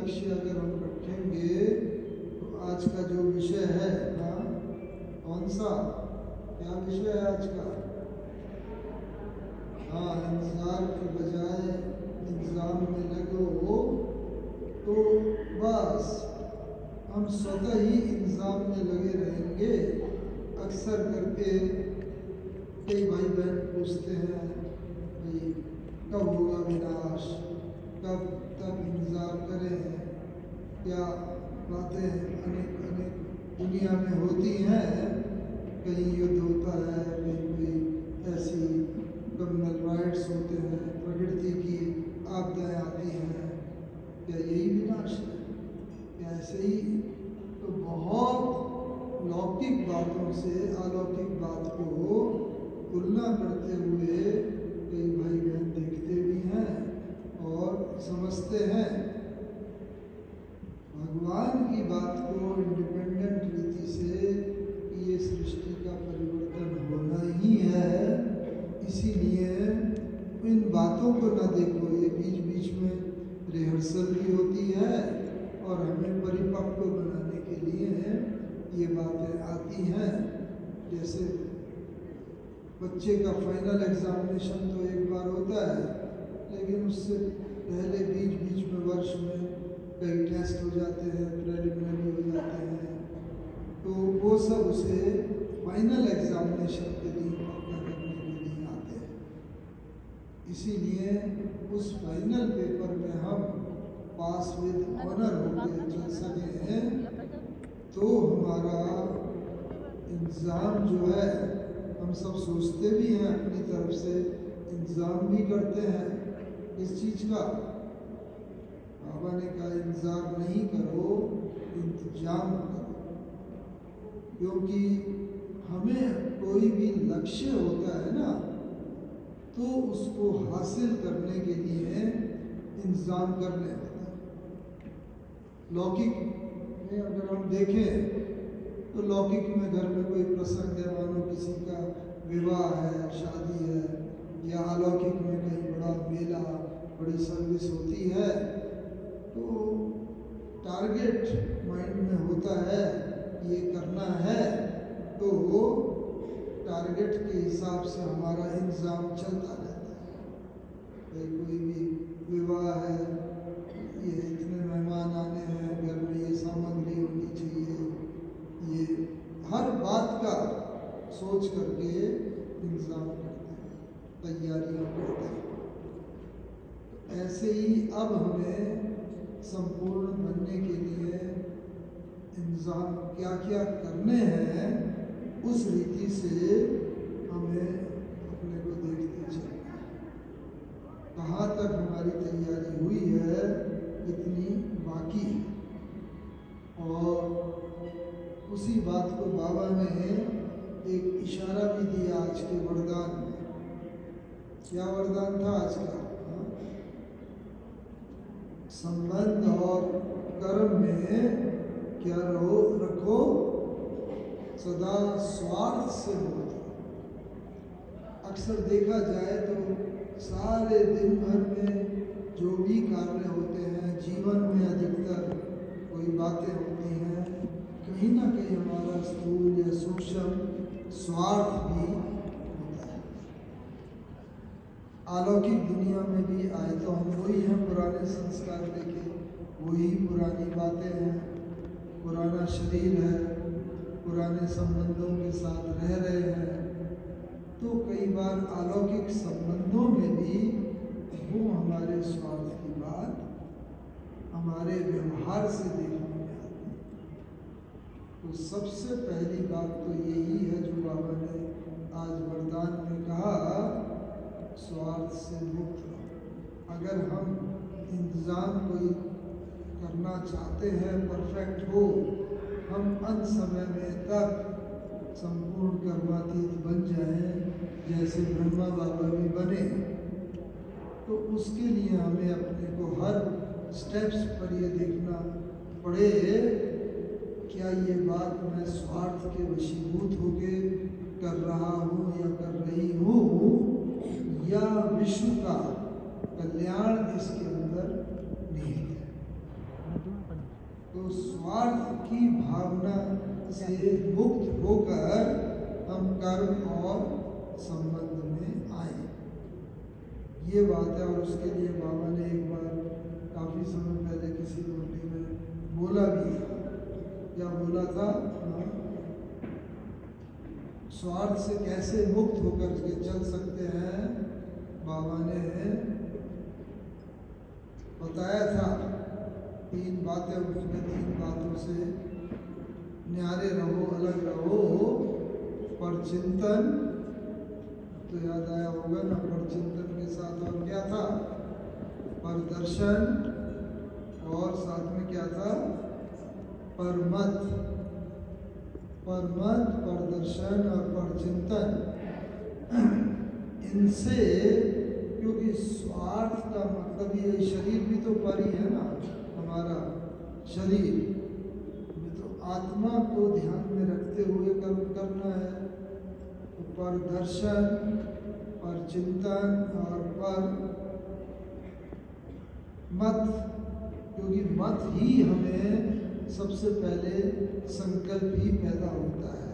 लक्ष्य अगर हम रखेंगे तो आज का जो विषय है ना, कौन सा, क्या विषय है आज का? हाँ, इंतजार के बजाय इंतजाम में लगो तो बस हम स्वतः ही इंतजाम में लगे रहेंगे। अक्सर करके कई भाई बहन पूछते हैं कि कब होगा विनाश, कब तक इंतज़ार करें, क्या बातें अनेक अनेक दुनिया में होती हैं। कहीं युद्ध होता है, कहीं कोई ऐसी कम्युनल राइट्स होते हैं, प्रकृति की आपदाएं आती हैं। क्या यही विनाश है? क्या ऐसे ही? तो बहुत लौकिक बातों से अलौकिक बात को तुलना करते हुए कई भाई बहन देखते भी हैं और समझते हैं। भगवान की बात को इंडिपेंडेंट रीति से ये सृष्टि का परिवर्तन होना ही है, इसीलिए इन बातों को न देखो। ये बीच बीच में रिहर्सल भी होती है और हमें परिपक्व बनाने के लिए ये बातें आती हैं। जैसे बच्चे का फाइनल एग्जामिनेशन तो एक बार होता है, लेकिन उससे पहले बीच बीच में वर्ष में कई टेस्ट हो जाते हैं, प्रिलिमिनरी हो जाते हैं, तो वो सब उसे फाइनल एग्जामिनेशन के लिए पक्का करने के लिए आते हैं। इसीलिए उस फाइनल पेपर में हम पास विद ऑनर होकर चल सकें तो हमारा इंतज़ाम जो है, हम सब सोचते भी हैं, अपनी तरफ से इंतज़ाम भी करते हैं इस चीज़ का। बाबा ने कहा इंतज़ार नहीं करो, इंतजाम करो, क्योंकि हमें कोई भी लक्ष्य होता है ना, तो उसको हासिल करने के लिए इंतज़ाम करने होता है। लौकिक में अगर हम देखें तो लौकिक में घर में कोई प्रसंग है, मानो किसी का विवाह है, शादी है, या अलौकिक में कहीं बड़ा मेला, बड़ी सर्विस होती है, तो टारगेट माइंड में होता है, ये करना है, तो वो टारगेट के हिसाब से हमारा इंतज़ाम चलता रहता है। कोई भी विवाह है, ये इतने मेहमान आने हैं, घर में ये सामग्री होनी चाहिए, ये हर बात का सोच करके इंतज़ाम करते हैं, तैयारियां करते हैं। ऐसे ही अब हमें संपूर्ण बनने के लिए इंतज़ाम क्या क्या करने हैं, उस रीति से हमें अपने को देखते चलना है। कहाँ तक हमारी तैयारी हुई है, कितनी बाकी है। और उसी बात को बाबा ने एक इशारा भी दिया आज के वरदान में। क्या वरदान था आज का? संबंध और कर्म में क्या रखो, सदा स्वार्थ से मुक्त। अक्सर देखा जाए तो सारे दिन भर में जो भी कार्य होते हैं, जीवन में अधिकतर कोई बातें होती हैं, कहीं ना कहीं हमारा स्थूल या सूक्ष्म स्वार्थ भी होता है। अलौकिक दुनिया में भी आए तो हम वही हैं, पुराने संस्कार लेके, वही पुरानी बातें हैं, पुराना शरीर है, पुराने संबंधों के साथ रह रहे हैं। तो कई बार अलौकिक संबंधों में भी वो हमारे स्वार्थ की बात हमारे व्यवहार से देखने में आती है। तो सबसे पहली बात तो यही है जो बाबा ने आज वरदान में कहा, स्वार्थ से मुक्त रहो। अगर हम इंतज़ाम कोई करना चाहते हैं, परफेक्ट हो, हम अंत समय में तक संपूर्ण कर्मातीत बन जाएं, जैसे ब्रह्मा बाबा भी बने, तो उसके लिए हमें अपने को हर स्टेप्स पर ये देखना पड़े, क्या ये बात मैं स्वार्थ के वशीभूत होके कर रहा हूँ या कर रही हूँ, या विश्व का कल्याण इसके अंदर निहित है। तो स्वार्थ की भावना से मुक्त होकर हम कर्म और संबंध में आए, ये बात है। और उसके लिए बाबा ने एक बार काफ़ी समय पहले किसी रोटी में बोला भी था। क्या बोला था? स्वार्थ से कैसे मुक्त होकर के चल सकते हैं, बाबा ने बताया था। 3 बातें, उसमें 3 बातों से न्यारे रहो, अलग रहो। पर चिंतन, तो याद आया होगा ना, पर चिंतन के साथ और क्या था? पर दर्शन, और साथ में क्या था? पर मत। पर मत, पर दर्शन और पर चिंतन, इनसे, क्योंकि स्वार्थ का मतलब ये शरीर भी तो पर ही है ना, हमारा शरीर में तो आत्मा को ध्यान में रखते हुए कर्म करना है। तो पर दर्शन, पर चिंतन और पर मत, क्योंकि मत ही हमें सबसे पहले संकल्प ही पैदा होता है।